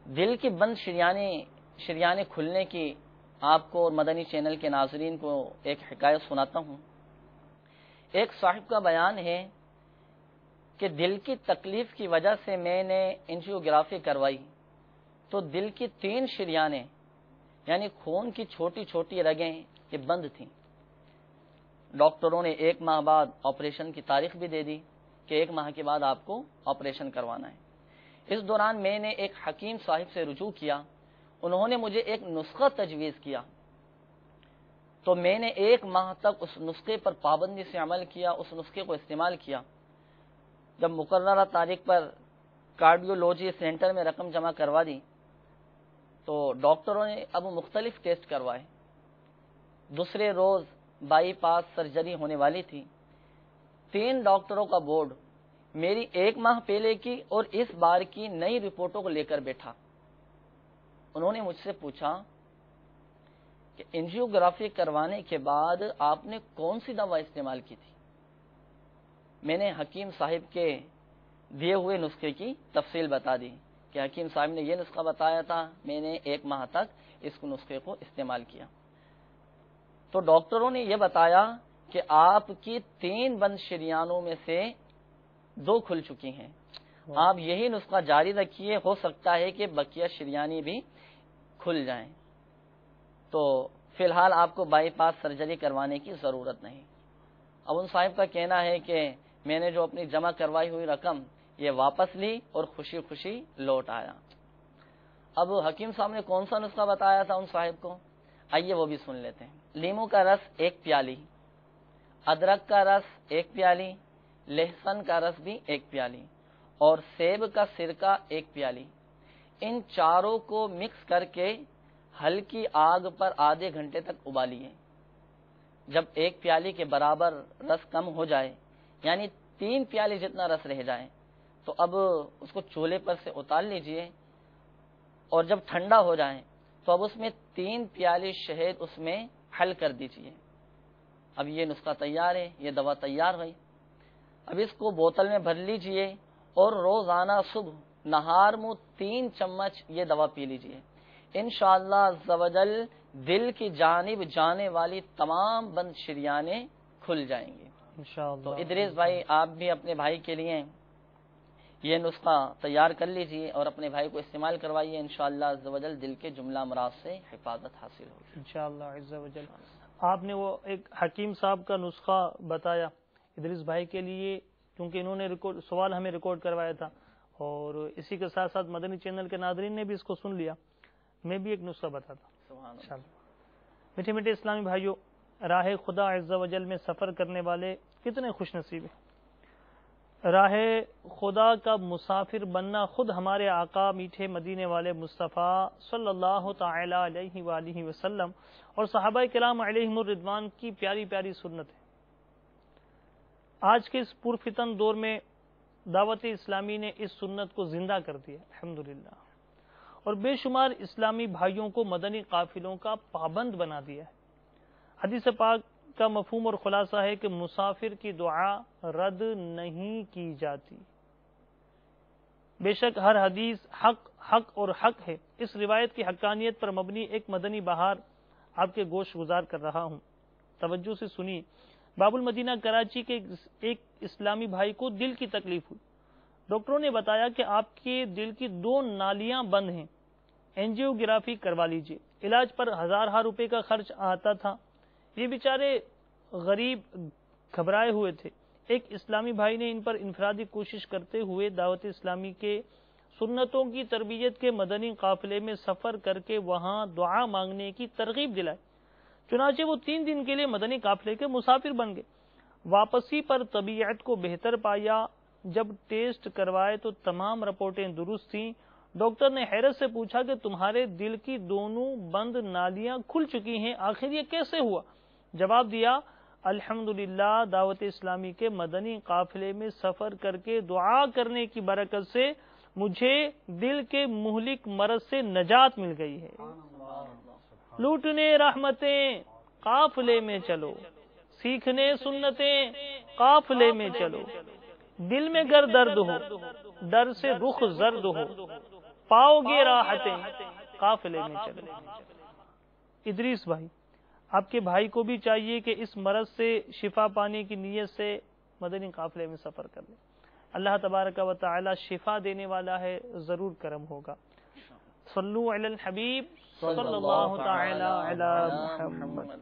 دل کی بند شریانیں کھلنے کی آپ کو اور مدنی چینل کے ناظرین کو ایک حکایت سناتا ہوں۔ ایک صاحب کا بیان ہے کہ دل کی تکلیف کی وجہ سے میں نے انجیوگرافی کروائی تو دل کی 3 شریانیں یعنی خون کی چھوٹی چھوٹی رگیں یہ بند تھیں۔ ڈاکٹروں نے 1 ماہ بعد آپریشن کی تاریخ بھی دے دی کہ 1 ماہ کے بعد آپ کو آپریشن کروانا ہے۔ اس دوران میں نے ایک حکیم صاحب سے رجوع کیا، انہوں نے مجھے ایک نسخہ تجویز کیا تو میں نے 1 ماہ تک اس نسخے پر پابندی سے عمل کیا، اس نسخے کو استعمال کیا۔ جب مقررہ تاریخ پر کارڈیولوجی سینٹر میں رقم جمع کروا دی تو ڈاکٹروں نے اب مختلف ٹیسٹ کروائے۔ دوسرے روز بائی پاس سرجری ہونے والی تھی۔ 3 ڈاکٹروں کا بورڈ میری 1 ماہ پہلے کی اور اس بار کی نئی رپورٹوں کو لے کر بیٹھا۔ انہوں نے مجھ سے پوچھا کہ انجیوگرافی کروانے کے بعد آپ نے کون سی دوا استعمال کی تھی؟ میں نے حکیم صاحب کے دیے ہوئے نسخے کی تفصیل بتا دی کہ حکیم صاحب نے یہ نسخہ بتایا تھا، میں نے 1 ماہ تک اس نسخے کو استعمال کیا۔ تو ڈاکٹروں نے یہ بتایا کہ آپ کی 3 بند شریانوں میں سے 2 کھل چکی ہیں، آپ یہی نسخہ جاری رکھیے، ہو سکتا ہے کہ بقیہ شریانیں بھی کھل جائیں، تو فی الحال آپ کو بائی پاس سرجری کروانے کی ضرورت نہیں۔ اب ان صاحب کا کہنا ہے کہ میں نے جو اپنی جمع کروائی ہوئی رقم یہ واپس لی اور خوشی خوشی لوٹ آیا۔ اب حکیم صاحب نے کون سا نسخہ بتایا تھا ان صاحب کو، آئیے وہ بھی سن لیتے ہیں۔ لیمو کا رس 1 پیالی، ادرک کا رس 1 پیالی، لہسن کا رس بھی 1 پیالی اور سیب کا سرکہ 1 پیالی، ان چاروں کو مکس کر کے ہلکی آگ پر آدھے گھنٹے تک ابالیے۔ جب 1 پیالی کے برابر رس کم ہو جائے یعنی 3 پیالی جتنا رس رہ جائے تو اب اس کو چولہے پر سے اتار لیجئے اور جب ٹھنڈا ہو جائے تو اب اس میں 3 پیالی شہد اس میں حل کر دیجئے۔ اب یہ نسخہ تیار ہے، یہ دوا تیار ہوئی۔ اب اس کو بوتل میں بھر لیجئے اور روزانہ صبح نہار منہ 3 چمچ یہ دوا پی لیجئے۔ انشاءاللہ عز و جل دل کی جانب جانے والی تمام بند شریانیں کھل جائیں گی انشاءاللہ۔ تو ادریس بھائی آپ بھی اپنے بھائی کے لیے یہ نسخہ تیار کر لیجئے اور اپنے بھائی کو استعمال کروائیے، انشاءاللہ عز و جل دل کے جملہ امراض سے حفاظت حاصل ہوگی انشاءاللہ عز و جل۔ آپ نے وہ ایک حکیم صاحب کا نسخہ بتایا ادریس بھائی کے لیے، کیونکہ انہوں نے سوال ہمیں ریکارڈ کروایا تھا اور اسی کے ساتھ ساتھ مدنی چینل کے ناظرین نے بھی اس کو سن لیا۔ میں بھی ایک نسخہ بتاتا ہوں۔ میٹھے میٹھے اسلامی بھائیوں، راہ خدا عز و جل میں سفر کرنے والے کتنے خوش نصیب ہیں۔ راہ خدا کا مسافر بننا خود ہمارے آقا میٹھے مدینے والے مصطفیٰ صلی اللہ تعالی علیہ وآلہ وسلم اور صحابہ کرام علیہم الرضوان کی پیاری پیاری سنت ہے۔ آج کے اس پرفتن دور میں دعوت اسلامی نے اس سنت کو زندہ کر دیا الحمدللہ، اور بے شمار اسلامی بھائیوں کو مدنی قافلوں کا پابند بنا دیا ہے۔ حدیث پاک کا مفہوم اور خلاصہ ہے کہ مسافر کی دعا رد نہیں کی جاتی۔ بے شک ہر حدیث حق اور حق ہے۔ اس روایت کی حقانیت پر مبنی ایک مدنی بہار آپ کے گوش گزار کر رہا ہوں، توجہ سے سنیے۔ باب المدینہ کراچی کے ایک اسلامی بھائی کو دل کی تکلیف ہوئی۔ ڈاکٹروں نے بتایا کہ آپ کے دل کی 2 نالیاں بند ہیں، اینجیوگرافی کروا لیجئے۔ علاج پر ہزارہا روپے کا خرچ آتا تھا۔ یہ بیچارے غریب گھبرائے ہوئے تھے۔ ایک اسلامی بھائی نے ان پر انفرادی کوشش کرتے ہوئے دعوت اسلامی کے سنتوں کی تربیت کے مدنی قافلے میں سفر کر کے وہاں دعا مانگنے کی ترغیب دلائی۔ چنانچہ وہ 3 دن کے لیے مدنی قافلے کے مسافر بن گئے۔ واپسی پر طبیعت کو بہتر پایا۔ جب ٹیسٹ کروائے تو تمام رپورٹیں درست تھیں۔ ڈاکٹر نے حیرت سے پوچھا کہ تمہارے دل کی دونوں بند نالیاں کھل چکی ہیں، آخر یہ کیسے ہوا؟ جواب دیا، الحمدللہ دعوت اسلامی کے مدنی قافلے میں سفر کر کے دعا کرنے کی برکت سے مجھے دل کے مہلک مرض سے نجات مل گئی ہے۔ لوٹنے رحمتیں قافلے میں چلو، سیکھنے سنتیں قافلے میں چلو، دل میں گر درد ہو ڈر سے رخ زرد ہو، پاؤ گے راحتیں قافلے میں چلو۔ ادریس بھائی، آپ کے بھائی کو بھی چاہیے کہ اس مرض سے شفا پانے کی نیت سے مدنی قافلے میں سفر کر لیں۔ اللہ تبارک و تعالی شفا دینے والا ہے، ضرور کرم ہوگا۔ صلو علی الحبیب صلی اللہ تعالی علی محمد۔